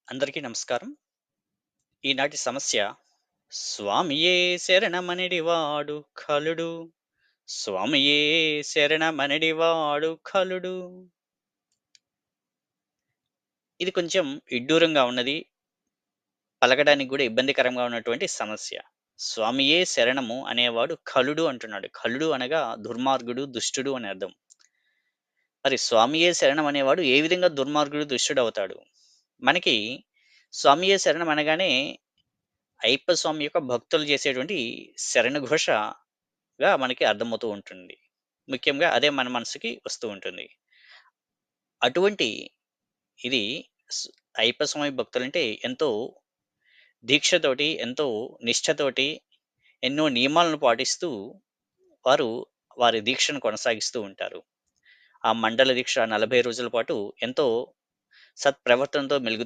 అందరికీ నమస్కారం. ఈనాటి సమస్య స్వామియే శరణమనడివాడు ఖలుడు. స్వామియే శరణమనడివాడు ఖలుడు. ఇది కొంచెం ఇడ్డూరంగా ఉన్నది. పలకడానికి గూడా ఇబ్బందికరంగా ఉన్నటువంటి సమస్య. స్వామియే శరణము అనేవాడు ఖలుడు అంటున్నాడు. ఖలుడు అనగా దుర్మార్గుడు, దుష్టుడు అని అర్థం. మరి స్వామియే శరణం అనేవాడు ఏ విధంగా దుర్మార్గుడు, దుష్టుడవుతాడు? మనకి స్వామియే శరణం అనగానే అయ్యప్ప స్వామి యొక్క భక్తులు చేసేటువంటి శరణఘోషగా మనకి అర్థమవుతూ ఉంటుంది. ముఖ్యంగా అదే మన మనసుకి వస్తూ ఉంటుంది. అటువంటి ఇది స్ అయ్యప్ప స్వామి భక్తులంటే ఎంతో దీక్షతోటి, ఎంతో నిష్ఠతోటి, ఎన్నో నియమాలను పాటిస్తూ వారు వారి దీక్షను కొనసాగిస్తూ ఉంటారు. ఆ మండల దీక్ష 40 రోజుల పాటు ఎంతో సత్ప్రవర్తనతో